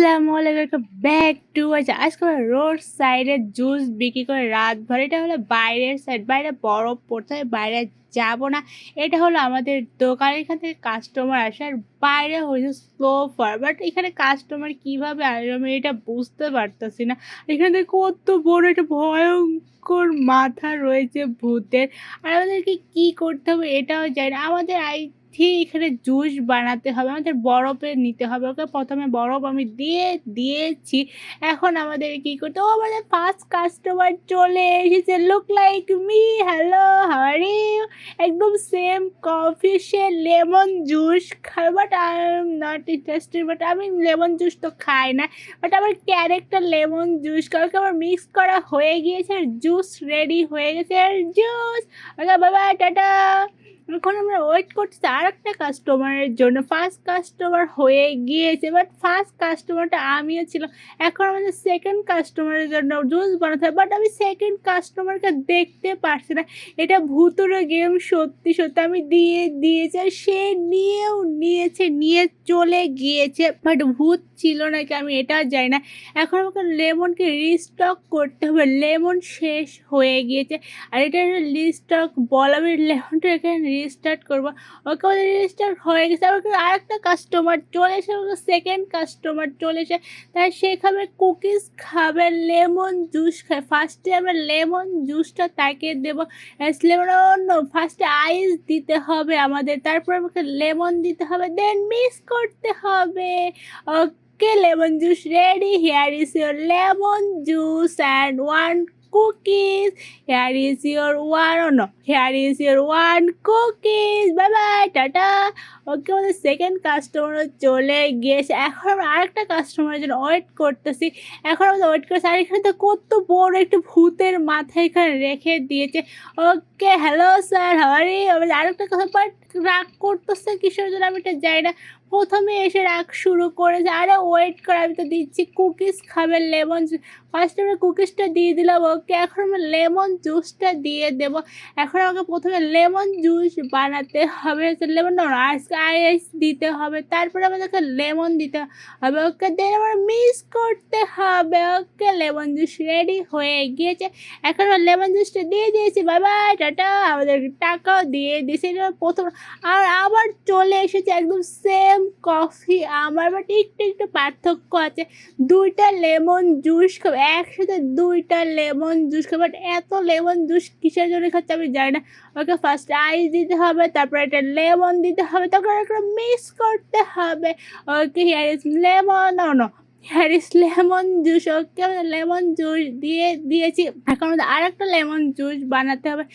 আসসালামু আলাইকুম back to আজকে আমরা রোড সাইডে জুস বিক্রি করে রাত ভর। এটা হলো বাইরের সাইড, বাইরে বরফ পড়তে হয়, বাইরে যাব না। এটা হলো আমাদের দোকান, এখান থেকে কাস্টমার আসে, আর বাইরে হয়েছে স্লো ফার। বাট এখানে কাস্টমার কিভাবে আসবে আমি এটা বুঝতে পারতেছি না। এখানে কত বড় একটা ভয়ঙ্কর মাথা রয়েছে ভূতের, আর আমাদেরকে কি করতে হবে এটাও জানি না। আমাদের ঠিক এখানে জুস বানাতে হবে, আমাদের বরফে নিতে হবে। ওকে প্রথমে বরফ আমি দিয়েছি। এখন আমাদের কি করতে, ও আমাদের ফার্স্ট কাস্টমার চলে এসেছে। Look like me, hello how are you. একদম সেম কফি, সে লেমন জুস খাবে, but I am not interested. But আমি লেমন জুস তো খাই না, বাট আমার ক্যারেক্টার লেমন জুস কাউকে আমার মিক্স করা হয়ে গিয়েছে, আর জুস রেডি হয়ে গেছে। আর জুস ওকে, বাবা টাটা। এখন আমরা ওয়েট করছি আর একটা কাস্টমারের জন্য। ফার্স্ট কাস্টমার হয়ে গিয়েছে, বাট ফার্স্ট কাস্টমারটা আমিও ছিলাম। এখন আমাদের সেকেন্ড কাস্টমারের জন্য জুস বানাতে হবে, বাট আমি সেকেন্ড কাস্টমারকে দেখতে পারছি না। এটা ভূতুরে গেম, সত্যি সত্যি আমি দিয়েছি, আর সে নিয়ে চলে গিয়েছে। বাট ভূত ছিল নাকি আমি এটা জানি না। এখন আমাকে লেমনকে রিস্টক করতে হবে, লেমন শেষ হয়ে গিয়েছে। আর এটা রিস্টক বল, আমি লেমনটা এখানে রিস্টার্ট করবো। ওকে আমাদের রিস্টার্ট হয়ে গেছে। আমাকে আরেকটা কাস্টমার চলে এসে, আমাকে সেকেন্ড কাস্টমার চলে এসে, তাই সে খাবে কুকিজ, খাবে লেমন জুস খায়। ফার্স্টে আমরা লেমন জুসটা তাকে দেবো। লেমন অন্য ফার্স্টে আইস দিতে হবে আমাদের, তারপর আমাকে লেমন দিতে হবে, দেন মিক্স করতে হবে। ওকে, lemon juice ready. Here is your lemon juice and one cookies. Here is your one, oh no, here is your one cookies. Bye bye, tata. ওকে, আমাদের সেকেন্ড কাস্টমার চলে গিয়েছে। এখন আমরা আরেকটা কাস্টমারের জন্য ওয়েট করতেছি। এখন আমাদের ওয়েট করছি, আর এখানে তো কত বড় একটা ভূতের মাথা এখানে রেখে দিয়েছে। ওকে, হ্যালো স্যার, হাওয়ারি। আমাদের আরেকটা কথা, বাট রাগ করতেছে কিসের জন্য আমি এটা যাই না। প্রথমে এসে রাগ শুরু করেছে। আরে ওয়েট করে, আমি তো দিচ্ছি। কুকিজ খাবে, লেমন জুস। ফার্স্টে আমরা কুকিজটা দিয়ে দিলাম ওকে, এখন আমরা লেমন জুসটা দিয়ে দেবো। এখন আমাকে প্রথমে লেমন জুস বানাতে হবে, লেমন আইস দিতে হবে, তারপরে আমাদেরকে লেমন দিতে হবে। ওকে, দেন আবার মিক্স করতে হবে। ওকে, লেমন জুস রেডি হয়ে গিয়েছে। এখন আমরা লেমন জুসটা দিয়ে দিয়েছি। By bye, tata. আমাদের টাকাও দিয়ে দিয়েছি। প্রথম আর আবার চলে এসেছে একদম সেম কফি আমার, বাট একটু পার্থক্য আছে। দুইটা লেমন জুস খাবো একসাথে, দুইটা লেমন জুস খাবো, বাট এত লেমন জুস কিসের জন্য খাচ্ছে আমি জানি না। ওকে, ফার্স্ট আইস দিতে হবে, তারপরে একটা লেমন দিতে হবে, তারপরে একটা মিক্স করতে হবে। Okay, here is lemon, no here is lemon juice. Okay, আমাদের লেমন জুস দিয়েছি। এখন আমাদের আর একটা লেমন জুস বানাতে হবে।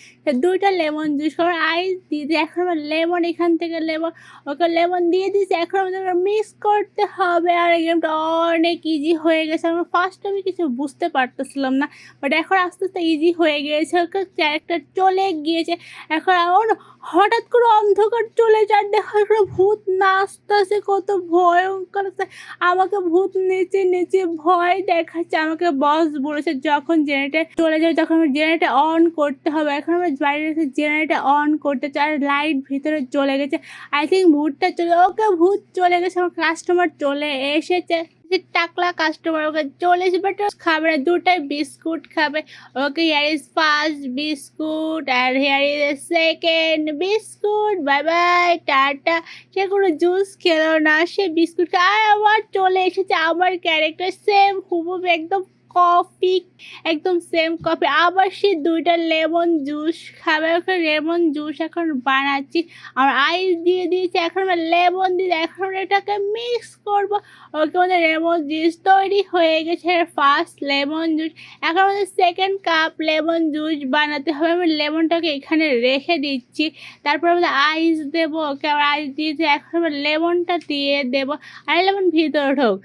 দুইটা লেমন জুস খাবার আইস দিয়ে দিই। এখন আমার লেমন, এখান থেকে লেমন, ওকে লেমন দিয়ে দিয়েছি। এখন আমাদের মিক্স করতে হবে। আর এই গেমটা অনেক ইজি হয়ে গেছে। আমার ফার্স্ট আমি কিছু বুঝতে পারতেছিলাম না, বাট এখন আস্তে আস্তে ইজি হয়ে গিয়েছে। ওকে, ক্যারেক্টার চলে গিয়েছে। এখন আমার হঠাৎ করে অন্ধকার চলে যায়, দেখো একটা ভূত নাচতেছে, কত ভয়ঙ্কর লাগছে। আমাকে ভূত নিচে ভয় দেখাচ্ছে। আমাকে বস বলেছে যখন জেনারেটর চলে যাবে তখন আমার জেনারেটর অন করতে হবে। এখন আমরা বাইরে রেখে জেনারেটর অন করতে চাই, আর লাইট ভিতরে চলে গেছে। আই থিঙ্ক ভূতটা চলে, ওকে ভূত চলে গেছে। আমার কাস্টমার চলে এসেছে, টাকলা কাস্টমার ওকে চলে এসে, বাট খাবে না, দুটাই বিস্কুট খাবে। Okay, here is first biscuit আর here is second biscuit. Bye bye, tata. সে কোনো জুস খেলো না, সে বিস্কুট আর আবার চলে এসেছে আমার ক্যারেক্টার, সেম হুবহু একদম কফি, একদম সেম কফি। আবার সে দুইটা লেমন জুস খাবে। ওকে, লেমন জুস এখন বানাচ্ছি, আর আইস দিয়ে দিয়েছি। এখন আমরা লেমন দিয়ে এখন এটাকে মিক্স করবো। ওকে, আমাদের লেমন জুস তৈরি হয়ে গেছে, ফার্স্ট লেমন জুস। এখন আমাদের সেকেন্ড কাপ লেমন জুস বানাতে হবে। আমি লেমনটাকে এখানে রেখে দিচ্ছি, তারপর আমাদের আইস দেবো। ওকে, আবার আইস দিয়েছি। এখন আমরা লেমনটা দিয়ে দেবো। আর লেমন ভিতরে ঢোক।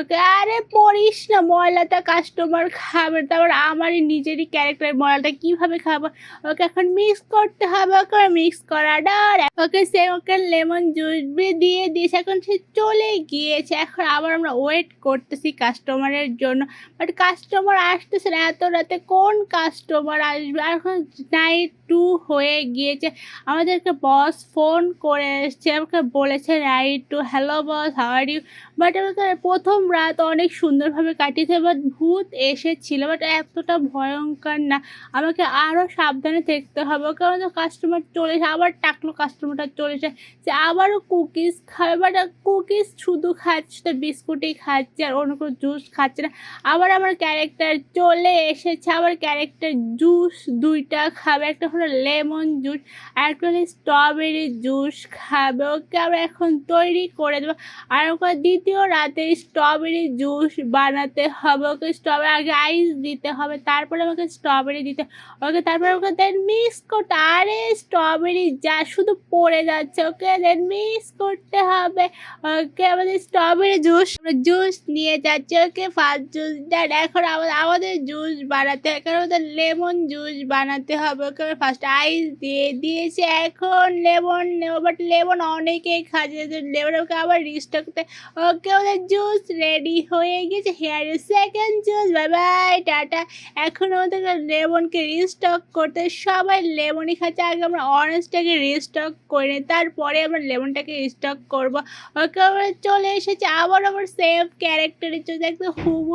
ওকে, আরে পড়িস না, ময়লাটা কাস্টমার খাবে, তারপর আমারই নিজেরই ক্যারেক্টার মডেলটা কীভাবে খাবো, ওকে এখন মিক্স করতে হবে। ওকে মিক্স করা ডার, ওকে সে ওকে লেমন জুস দিয়ে দিয়েছে, এখন সে চলে গিয়েছে। এখন আবার আমরা ওয়েট করতেছি কাস্টমারের জন্য, বাট কাস্টমার আসতেছে না। এত রাতে কোন কাস্টমার আসবে? এখন নাইট 2 হয়ে গিয়েছে। আমাদেরকে বস ফোন করে এসছে, আমাকে বলেছে night 2, hello boss, how are you. But আমাদের প্রথম রাত অনেক সুন্দরভাবে কাটিয়েছে, বাট ভূত এসেছিল, বাট এতটা ভয়ঙ্কর না। আমাকে আরও সাবধানে থাকতে হবে, কারণ কাস্টমার চলে এসে আবার টাকলো, কাস্টমারটা চলে এসে যে আবারও কুকিজ খাবে, বাট কুকিজ শুধু খাচ্ছে, তো বিস্কুটই খাচ্ছে আর অন্য কোনো জুস খাচ্ছে না। আবার আমার ক্যারেক্টার চলে এসেছে, আবার ক্যারেক্টার জুস 2টা খাবে, একটা হলো লেমন জুস আর একটা হলো স্ট্রবেরি জুস খাবে। ওকে আমরা এখন তৈরি করে দেবো। আর ওকে দ্বিতীয় রাতে স্ট্রবেরি জুস বানাতে হবে। ওকে স্ট্রবেরি আগে আইস দিতে হবে, তারপরে আমাকে স্ট্রবেরি দিতে ওকে, তারপরে ওকে দেন মিক্স করতে। আরে স্ট্রবেরি যা শুধু পড়ে যাচ্ছে, ওকে দেন মিক্স করতে হবে। ওকে আমাদের স্ট্রবেরি জুস নিয়ে যাচ্ছে। ওকে ফার্স্ট জুস দেন, এখন আমাদের জুস বানাতে হবে, কারণ আমাদের লেমন জুস বানাতে হবে। ওকে ফার্স্ট আইস দিয়ে দিয়েছে, এখন লেমন নেব, বাট লেমন অনেকেই খাচ্ছে, লেমন ওকে আবার রিস্টক করতে। ওকে ওদের জুস রেডি হয়ে গেছে, here second juice, bye bye টাটা। এখন আমাদের লেমনকে রিস্টক করতে, সবাই লেমনই খাচ্ছে। আগে আমরা অরেঞ্জটাকে রিস্টক করে নিই, তারপরে আমরা লেমনটাকে রিস্টক করবো। ওকে আবার চলে এসেছে, আবার আমার সেম ক্যারেক্টারের জন্য একদম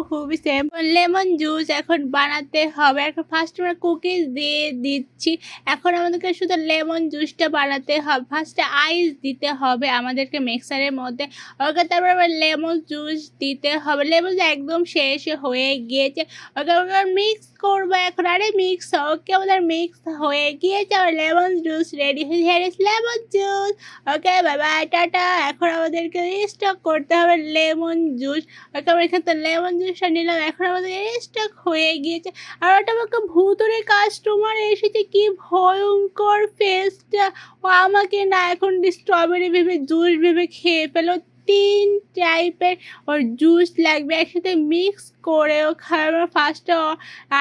হুবই সেম লেমন জুস এখন বানাতে হবে। এখন ফার্স্ট আমরা কুকিজ দিয়ে দিচ্ছি, এখন আমাদেরকে শুধু লেমন জুসটা বানাতে হবে। ফার্স্টে আইস দিতে হবে আমাদেরকে মিক্সারের মধ্যে। ওকে তারপর আবার লেমন জুস দিতে হবে। লেমন একদম শেষ হয়ে গিয়েছে, ওকে ওকে মিক্স করবো এখন। আরে মিক্স, ওকে আমাদের মিক্স হয়ে গিয়েছে, আর লেমন জুস রেডি হয়েছে, হ্যাঁ lemon juice. Okay bye bye টাটা। এখন আমাদেরকে স্টক করতে হবে লেমন জুস। ওকে আমরা এখান থেকে লেমন জুসটা নিলাম, এখন আমাদের স্টক হয়ে গিয়েছে। আর ওটা আমাকে ভুতুরে কাস্টমার এসেছে, কি ভয়ঙ্কর ফেসটা। ও আমাকে না এখন স্ট্রবেরি ভেবে জুস ভেবে খেয়ে ফেলো। 3 টাইপের ওর জুস লাগবে একসাথে মিক্স করেও খাবে। ফার্স্টে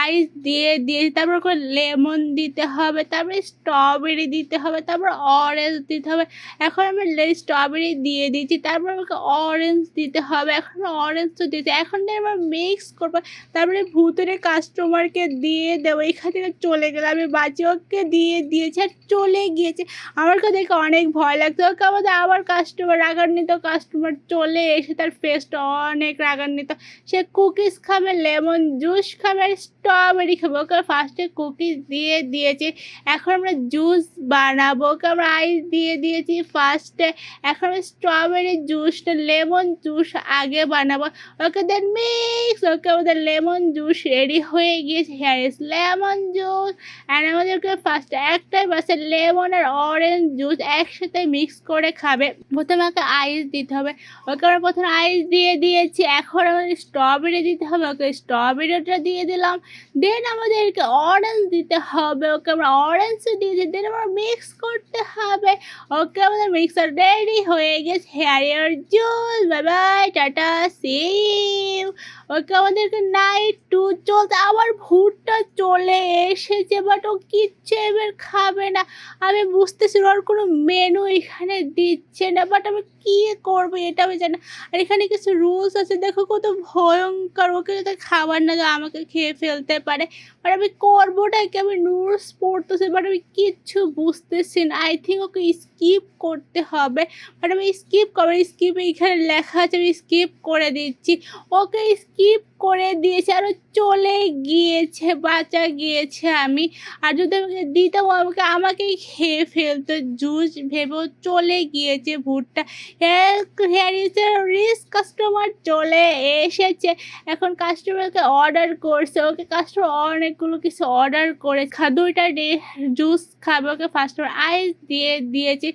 আইস দিয়ে দিয়েছি, তারপর করে লেমন দিতে হবে, তারপরে স্ট্রবেরি দিতে হবে, তারপর অরেঞ্জ দিতে হবে। এখন আমি স্ট্রবেরি দিয়ে দিয়েছি, তারপর আমাকে অরেঞ্জ দিতে হবে। এখন অরেঞ্জ তো দিয়েছি, এখন আমরা মিক্স করবো, তারপরে ভুতুরে কাস্টমারকে দিয়ে দেবো। এখান থেকে চলে গেলে আমি বাঁচি, ওকে দিয়ে দিয়েছি আর চলে গিয়েছে। আমার কাছে দেখে অনেক ভয় লাগতো। ওকে আমাদের আবার কাস্টমার রাগান্বিত কাস্টমার চলে এসে, তার ফেসটা অনেক রাগান্বিত। সে কুকিজ খাবে, লেমন জুস খাবে আর স্ট্রবেরি খাবে। ওকে ফার্স্টে কুকিজ দিয়ে দিয়েছি, এখন আমরা জুস বানাবো। ওকে আমরা আইস দিয়ে দিয়েছি ফার্স্টে, এখন আমরা স্ট্রবেরি জুসটা লেমন জুস আগে বানাবো। ওকে দেন মিক্স। ওকে আমাদের লেমন জুস রেডি হয়ে গিয়েছে, hair is lemon juice. And আমাদেরকে ফার্স্টে একটাই বাসে লেমন আর অরেঞ্জ জুস একসাথে মিক্স করে খাবে। প্রথমে আমাকে আইস দিতে হবে, ওকে আমরা প্রথমে আইস দিয়ে দিয়েছি, এখন আমাদের স্ট্রবেরি দিতে হবে। ওকে স্ট্রবেরিটা দিয়ে দিলাম, দেন আমাদেরকে অরেঞ্জ দিতে হবে। ওকে আমরা অরেঞ্জও দিয়েছি, দেন আমরা মিক্স করতে হবে। ওকে আমাদের মিক্সার রেডি হয়ে গেছে, here juice. Bye bye tata, see you. Okay আমাদেরকে নাইট 2 চলতে, আবার ভূতটা চলে এসেছে, বাট ও কিচ্ছু এবার খাবে না। আমি বুঝতেছি ওর কোনো মেনু এখানে দিচ্ছে না, বাট আমি কী করবো এটা আমি জানি না। আর এখানে কিছু রুলস আছে, দেখো কত ভয়ঙ্কর। ওকে যাতে খাবার না যায়, আমাকে খেয়ে ফেলতে পারে। বাট আমি করবোটা কি, আমি রুলস পড়তেছি, বাট আমি কিচ্ছু বুঝতেছি না। আই থিঙ্ক ওকে স্কিপ করতে হবে, বাট আমি স্কিপ করবো। স্কিপ এখানে লেখা আছে, আমি স্কিপ করে দিচ্ছি। ওকে স্কিপ করে দিয়েছে, আরও চলে গিয়েছে, বাঁচা গিয়েছে আমি। আর যদি আমাকে দিতাম, আমাকেই খেয়ে ফেলতো জুস ভেবেও চলে গিয়েছে ভূতটা। Here is a rich customer চলে এসেছে, এখন কাস্টমারকে অর্ডার করছে। ওকে কাস্টমার অনেকগুলো কিছু অর্ডার করে 2টা জুস খাবে। ওকে ফার্স্ট আইস দিয়ে দিয়েছি,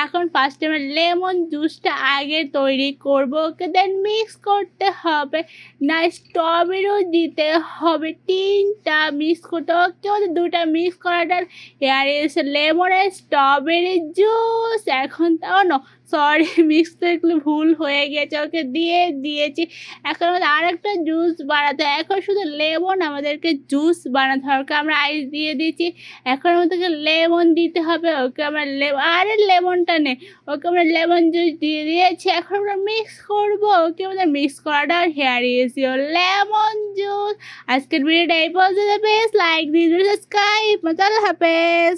এখন ফার্স্ট টাইম লেমন জুসটা আগে তৈরি করবো। ওকে দেন মিক্স করতে হবে, না স্ট্রবেরিও দিতে হবে, 3টা মিক্স করতে হবে। ওকে ওদের 2টা মিক্স করাটার হেয়ার ইজ লেমন আর স্ট্রবেরি জুস। এখন তাও না সরি মিক্স করলে ভুল হয়ে গেছে, ওকে দিয়ে দিয়েছি। এখন আমাদের আরেকটা জুস বানাতে হয়। এখন শুধু লেমন আমাদেরকে জুস বানাতে হবে। ওকে আমরা আইস দিয়ে দিয়েছি। এখন আমাদেরকে লেমন দিতে হবে। ওকে আমরা আরে লেমনটা নে। ওকে আমরা লেমন জুস দিয়ে দিয়েছি। এখন আমরা মিক্স করবো। ওকে আমাদের মিক্স করাটা hair is your lemon juice. আজকের ভিডিওটা এই পর্যন্ত। বেশ লাইক দিন, সাবস্ক্রাইব। আল্লাহ হাফেজ।